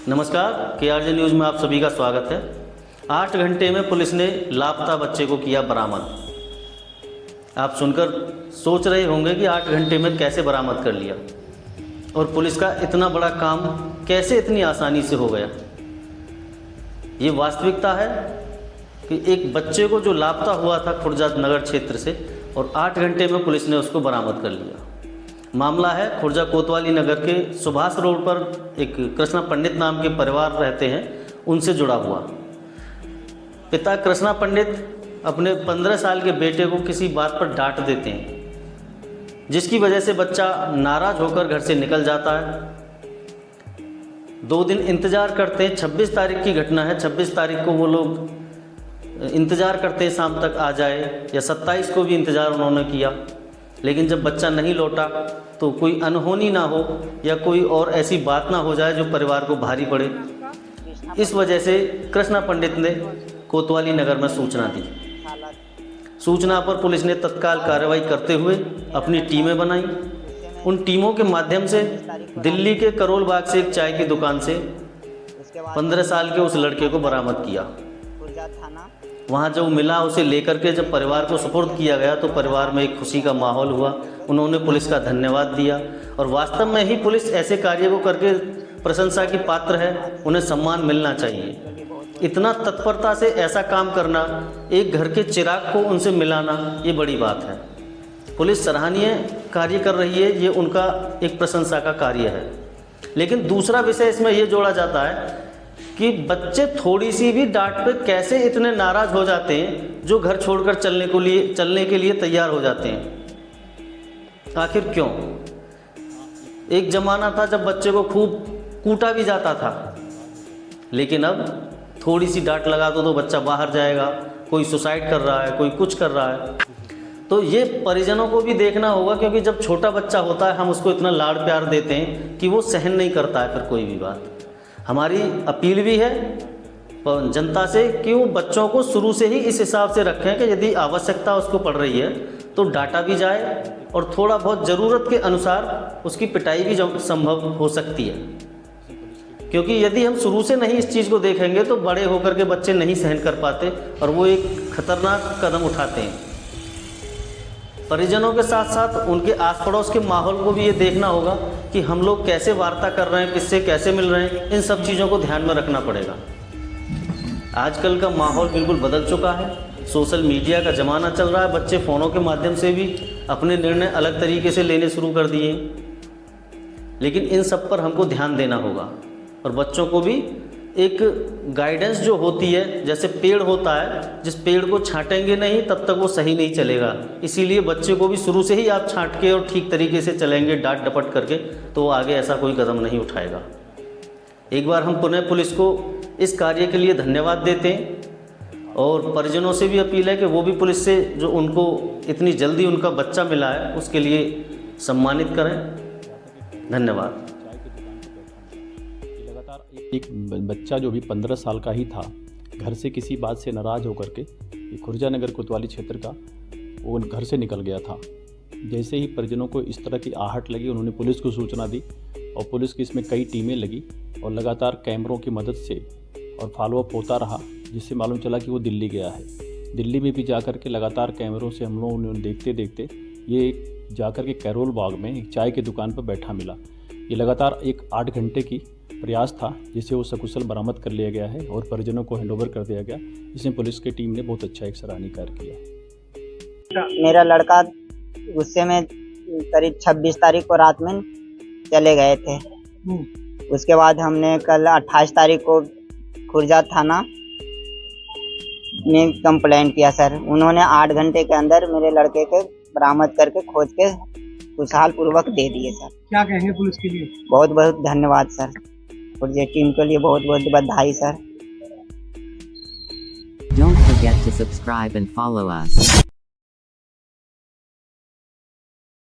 नमस्कार, KRJ news में आप सभी का स्वागत है। 8 घंटे में पुलिस ने लापता बच्चे को किया बरामद। आप सुनकर सोच रहे होंगे कि 8 घंटे में कैसे बरामद कर लिया और पुलिस का इतना बड़ा काम कैसे इतनी आसानी से हो गया। ये वास्तविकता है कि एक बच्चे को जो लापता हुआ था खुर्जा नगर क्षेत्र से, और 8 घंटे में पुलिस ने उसको बरामद कर लिया। मामला है खुर्जा कोतवाली नगर के सुभाष रोड पर एक कृष्णा पंडित नाम के परिवार रहते हैं, उनसे जुड़ा हुआ। पिता कृष्णा पंडित अपने 15 साल के बेटे को किसी बात पर डांट देते हैं, जिसकी वजह से बच्चा नाराज होकर घर से निकल जाता है। 2 दिन इंतज़ार करते हैं। 26 तारीख की घटना है। 26 तारीख को वो लोग इंतज़ार करते हैं शाम तक आ जाए, या 27 को भी इंतज़ार उन्होंने किया, लेकिन जब बच्चा नहीं लौटा तो कोई अनहोनी ना हो या कोई और ऐसी बात ना हो जाए जो परिवार को भारी पड़े। इस वजह से कृष्णा पंडित ने कोतवाली नगर में सूचना दी। सूचना पर पुलिस ने तत्काल कार्रवाई करते हुए अपनी टीमें बनाई। उन टीमों के माध्यम से दिल्ली के करोल बाग से एक चाय की दुकान से 15 साल के उस लड़के को बरामद किया। वहाँ जब मिला, उसे लेकर के जब परिवार को सुपुर्द किया गया तो परिवार में एक खुशी का माहौल हुआ। उन्होंने पुलिस का धन्यवाद दिया, और वास्तव में ही पुलिस ऐसे कार्य को करके प्रशंसा की पात्र है। उन्हें सम्मान मिलना चाहिए। इतना तत्परता से ऐसा काम करना, एक घर के चिराग को उनसे मिलाना, ये बड़ी बात है। पुलिस सराहनीय कार्य कर रही है, ये उनका एक प्रशंसा का कार्य है। लेकिन दूसरा विषय इसमें ये जोड़ा जाता है कि बच्चे थोड़ी सी भी डांट पे कैसे इतने नाराज़ हो जाते हैं जो घर छोड़कर चलने के लिए तैयार हो जाते हैं। आखिर क्यों? एक ज़माना था जब बच्चे को खूब कूटा भी जाता था, लेकिन अब थोड़ी सी डांट लगा दो तो बच्चा बाहर जाएगा, कोई सुसाइड कर रहा है, कोई कुछ कर रहा है। तो ये परिजनों को भी देखना होगा, क्योंकि जब छोटा बच्चा होता है हम उसको इतना लाड़ प्यार देते हैं कि वो सहन नहीं करता है फिर कोई भी बात। हमारी अपील भी है जनता से कि वो बच्चों को शुरू से ही इस हिसाब से रखें कि यदि आवश्यकता उसको पड़ रही है तो डांटा भी जाए, और थोड़ा बहुत ज़रूरत के अनुसार उसकी पिटाई भी संभव हो सकती है। क्योंकि यदि हम शुरू से नहीं इस चीज़ को देखेंगे तो बड़े होकर के बच्चे नहीं सहन कर पाते और वो एक खतरनाक कदम उठाते हैं। परिजनों के साथ साथ उनके आस पड़ोस के माहौल को भी ये देखना होगा कि हम लोग कैसे वार्ता कर रहे हैं, किससे कैसे मिल रहे हैं। इन सब चीज़ों को ध्यान में रखना पड़ेगा। आजकल का माहौल बिल्कुल बदल चुका है। सोशल मीडिया का ज़माना चल रहा है। बच्चे फ़ोनों के माध्यम से भी अपने निर्णय अलग तरीके से लेने शुरू कर दिए। लेकिन इन सब पर हमको ध्यान देना होगा, और बच्चों को भी एक गाइडेंस जो होती है, जैसे पेड़ होता है, जिस पेड़ को छांटेंगे नहीं तब तक वो सही नहीं चलेगा। इसीलिए बच्चे को भी शुरू से ही आप छांट के और ठीक तरीके से चलेंगे डांट डपट करके, तो वो आगे ऐसा कोई कदम नहीं उठाएगा। एक बार हम पुनः पुलिस को इस कार्य के लिए धन्यवाद देते हैं, और परिजनों से भी अपील है कि वो भी पुलिस से जो उनको इतनी जल्दी उनका बच्चा मिला है उसके लिए सम्मानित करें। धन्यवाद। एक बच्चा जो भी 15 साल का ही था, घर से किसी बात से नाराज़ होकर के खुर्जा नगर कोतवाली क्षेत्र का वो घर से निकल गया था। जैसे ही परिजनों को इस तरह की आहट लगी, उन्होंने पुलिस को सूचना दी, और पुलिस की इसमें कई टीमें लगी और लगातार कैमरों की मदद से और फॉलोअप होता रहा, जिससे मालूम चला कि वो दिल्ली गया है। दिल्ली में भी जाकर के लगातार कैमरों से हम लोगों ने देखते देखते ये जाकर के करोल बाग में एक चाय की दुकान पर बैठा मिला। ये लगातार एक 8 घंटे की प्रयास था, जिसे वो सकुशल बरामद कर लिया गया है और परिजनों को हैंडओवर कर दिया गया। इसमें पुलिस की टीम ने बहुत अच्छा एक सराहनीय कार्य किया। मेरा लड़का गुस्से में करीब 26 तारीख को रात में चले गए थे। उसके बाद हमने कल 28 तारीख को खुर्जा थाना में कंप्लेंट किया सर। उन्होंने 8 घंटे के अंदर मेरे लड़के के बरामद करके खोज के खुशहाल पूर्वक दे दिए सर। क्या कहेंगे पुलिस के लिए? बहुत बहुत धन्यवाद सर, और ये टीम के लिए बहुत बहुत बधाई sir. Don't forget to subscribe and follow us.